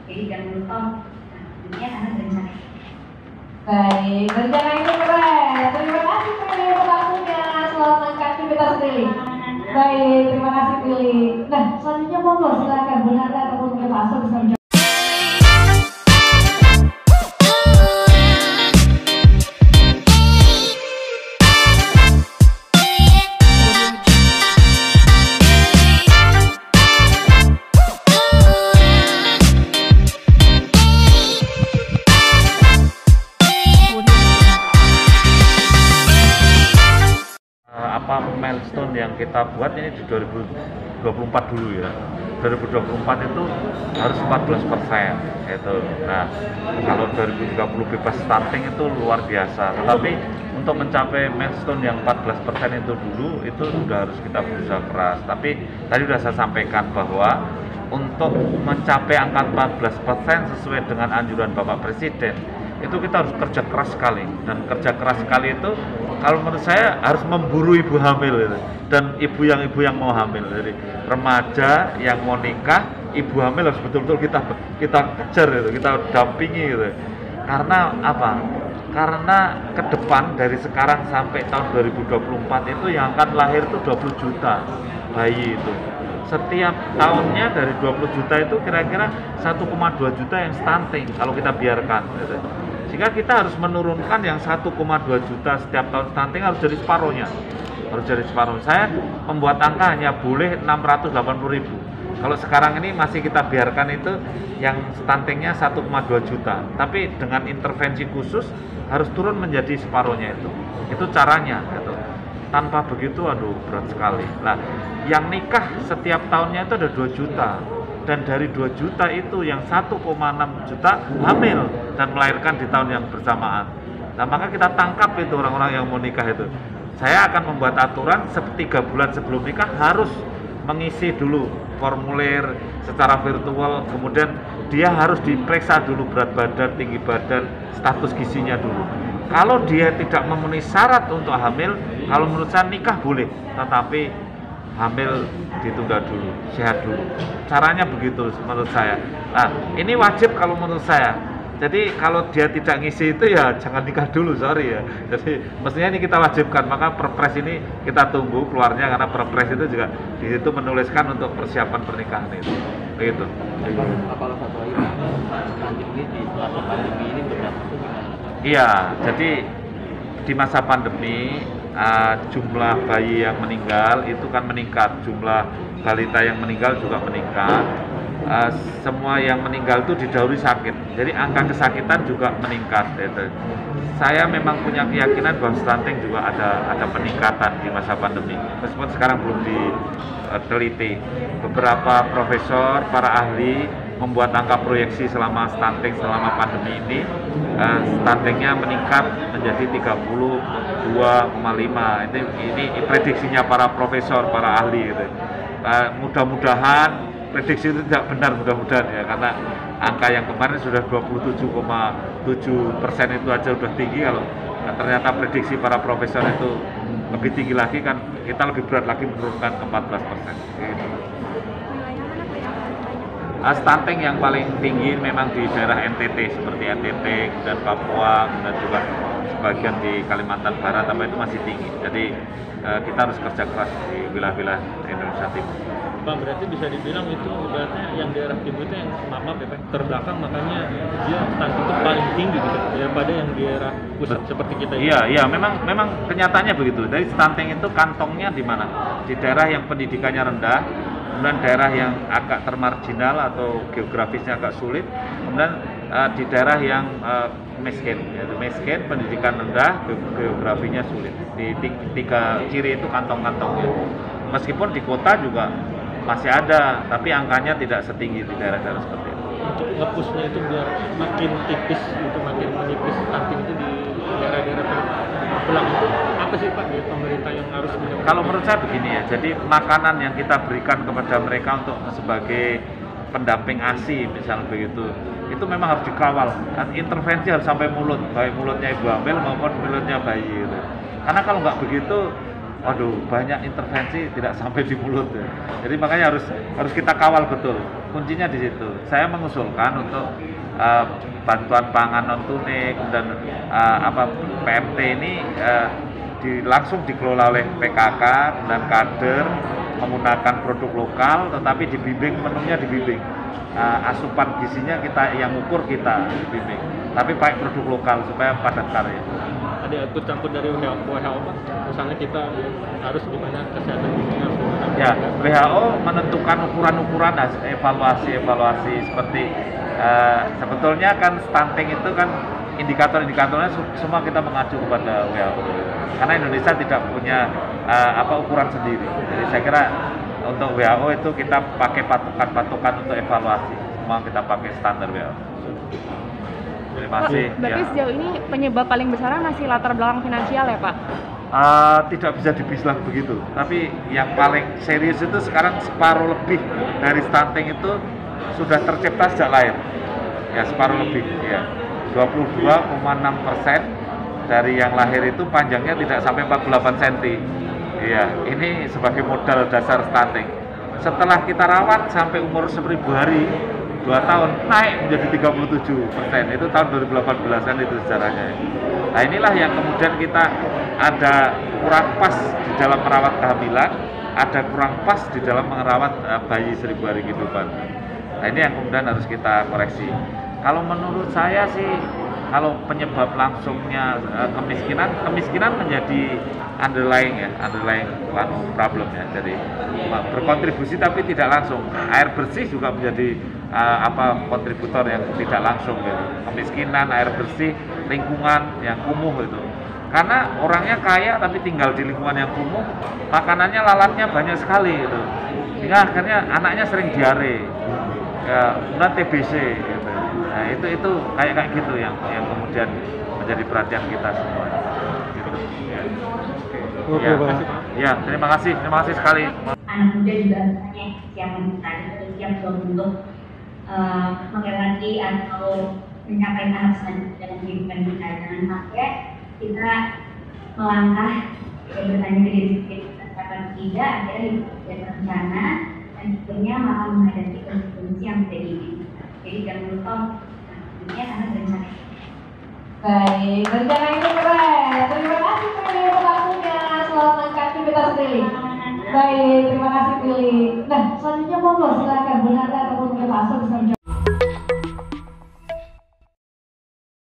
Jadi 30 tahun. Nah, demikian anak berencana. Baik, rencana ini keren. Terima kasih Pilih untuk waktunya. Selamat melanjutkan aktivitas Pilih. Baik, terima kasih Pilih. Nah, selanjutnya monggo silakan Bu Nanda ataupun mungkin Pak Asro bisa menjawab. Apa milestone yang kita buat ini di 2024 dulu ya. 2024 itu harus 14% itu. Nah, kalau 2030 bebas stunting itu luar biasa. Tetapi untuk mencapai milestone yang 14% itu dulu itu sudah harus kita berusaha keras. Tapi tadi sudah saya sampaikan bahwa untuk mencapai angka 14% sesuai dengan anjuran Bapak Presiden itu kita harus kerja keras sekali, dan kerja keras sekali itu kalau menurut saya harus memburu ibu hamil gitu. Dan ibu yang mau hamil, jadi remaja yang mau nikah, ibu hamil harus betul-betul kita kejar gitu, kita dampingi gitu. Karena apa? Karena ke depan dari sekarang sampai tahun 2024 itu yang akan lahir itu 20 juta bayi itu. Setiap tahunnya dari 20 juta itu kira-kira 1,2 juta yang stunting kalau kita biarkan gitu. Sehingga kita harus menurunkan yang 1,2 juta setiap tahun stunting harus jadi separuhnya. Harus jadi separuh. Saya membuat angka hanya boleh 680.000. Kalau sekarang ini masih kita biarkan itu yang stuntingnya 1,2 juta. Tapi dengan intervensi khusus harus turun menjadi separuhnya itu. Itu caranya gitu. Tanpa begitu aduh berat sekali. Nah, yang nikah setiap tahunnya itu ada 2 juta. Dan dari 2 juta itu yang 1,6 juta hamil dan melahirkan di tahun yang bersamaan. Nah, maka kita tangkap itu orang-orang yang mau nikah itu. Saya akan membuat aturan 3 bulan sebelum nikah harus mengisi dulu formulir secara virtual, kemudian dia harus diperiksa dulu berat badan, tinggi badan, status gizinya dulu. Kalau dia tidak memenuhi syarat untuk hamil, kalau menurut saya nikah boleh, tetapi hamil ditunda dulu, sehat dulu. Caranya begitu menurut saya. Nah, ini wajib kalau menurut saya. Jadi kalau dia tidak ngisi itu ya jangan nikah dulu, sorry ya. Jadi mestinya ini kita wajibkan, maka perpres ini kita tunggu keluarnya karena perpres itu juga di situ menuliskan untuk persiapan pernikahan itu. Begitu. Apakah satu lagi ini di masa pandemi ini berdampak gimana? Iya, jadi di masa pandemi jumlah bayi yang meninggal itu kan meningkat, jumlah balita yang meninggal juga meningkat. Semua yang meninggal itu didahului sakit, jadi angka kesakitan juga meningkat. Gitu. Saya memang punya keyakinan bahwa stunting juga ada peningkatan di masa pandemi, meskipun sekarang belum diteliti. Beberapa profesor, para ahli membuat angka proyeksi selama stunting selama pandemi ini, stuntingnya meningkat menjadi 32,5. Ini prediksinya para profesor, para ahli. Gitu. Mudah-mudahan prediksi itu tidak benar, mudah-mudahan ya, karena angka yang kemarin sudah 27,7% itu aja udah tinggi. Kalau ternyata prediksi para profesor itu lebih tinggi lagi, kan kita lebih berat lagi menurunkan ke 14%. Gitu. Stunting yang paling tinggi memang di daerah NTT, seperti NTT dan Papua, dan juga sebagian di Kalimantan Barat, tapi itu masih tinggi. Jadi kita harus kerja keras di wilayah-wilayah Indonesia Timur. Bang, berarti bisa dibilang itu ibaratnya yang daerah timur itu yang maaf ya, terbelakang, makanya dia stunting itu paling tinggi gitu daripada yang daerah pusat seperti kita. Iya, memang kenyataannya begitu. Dari stunting itu kantongnya di mana? Di daerah yang pendidikannya rendah, kemudian daerah yang agak termarginal atau geografisnya agak sulit, kemudian di daerah yang miskin, yaitu miskin, pendidikan rendah, geografinya sulit. Di tiga ciri itu kantong-kantongnya. Meskipun di kota juga masih ada, tapi angkanya tidak setinggi di daerah-daerah seperti itu. Untuk nge-pushnya itu biar makin tipis, itu makin menipis stunting itu di daerah-daerah terbelah itu, apa sih Pak dari pemerintah yang harus menjaga? Kalau menurut saya begini ya, jadi makanan yang kita berikan kepada mereka untuk sebagai pendamping ASI misalnya begitu, itu memang harus dikawal. Dan intervensi harus sampai mulut, baik mulutnya ibu hamil maupun mulutnya bayi gitu. Karena kalau nggak begitu, waduh, banyak intervensi tidak sampai di mulut ya. Jadi makanya harus kita kawal betul. Kuncinya di situ. Saya mengusulkan untuk bantuan pangan non tunai dan PMT ini langsung dikelola oleh PKK dan kader menggunakan produk lokal, tetapi dibimbing, menunya dibimbing. Asupan gizinya kita yang ukur kita bimbing, tapi pakai produk lokal supaya padat karya. Ada ikut campur dari WHO Pak, misalnya kita harus gimana kesehatan gizinya harus gimana? Ya, WHO menentukan ukuran-ukuran evaluasi seperti sebetulnya kan stunting itu kan indikator-indikatornya semua kita mengacu kepada WHO karena Indonesia tidak punya ukuran sendiri. Jadi saya kira untuk WHO itu kita pakai patokan untuk evaluasi, semua kita pakai standar WHO. Terima kasih. Berarti ya. sejauh ini penyebab paling besar masih latar belakang finansial ya Pak? Tidak bisa dibilang begitu, tapi yang paling serius itu sekarang separuh lebih dari stunting itu sudah tercipta sejak lahir, ya separuh lebih, ya 22,6% dari yang lahir itu panjangnya tidak sampai 48 cm. Iya, ini sebagai modal dasar stunting. Setelah kita rawat sampai umur 1000 hari, 2 tahun, naik menjadi 37%. Itu tahun 2018-an itu sejarahnya. Nah inilah yang kemudian kita ada kurang pas di dalam merawat kehamilan, ada kurang pas di dalam merawat bayi 1000 hari kehidupan. Nah ini yang kemudian harus kita koreksi. Kalau menurut saya sih, kalau penyebab langsungnya kemiskinan menjadi underlying problem ya. Jadi berkontribusi tapi tidak langsung. Air bersih juga menjadi kontributor yang tidak langsung gitu. Kemiskinan, air bersih, lingkungan yang kumuh itu. Karena orangnya kaya tapi tinggal di lingkungan yang kumuh, makanannya lalatnya banyak sekali gitu. Sehingga akhirnya anaknya sering diare. Ya, kemudian TBC gitu. Nah, itu kayak gitu yang kemudian menjadi perhatian kita semua. Gitu. Ya. Oke, Ya. Pak. Ya, terima kasih sekali. Anak muda juga misalnya siap mencari atau siap untuk mengerti atau mencapai tahap selanjutnya dalam kehidupan kita. Jangan sampai kita melangkah dan bertanya diri kita kapan tidak, akhirnya hidup tidak terencana dan akhirnya malah menghadapi konsekuensi yang tidak diinginkan. Jadi jangan lupa dunia karena berencana. Baik, rencana ini keren. Terima kasih Prilly untuk waktunya. Selamat aktivitas Prilly. Baik, terima kasih Prilly. Nah, selanjutnya monggo silakan Bunda ataupun Pak Aso bisa menjawab.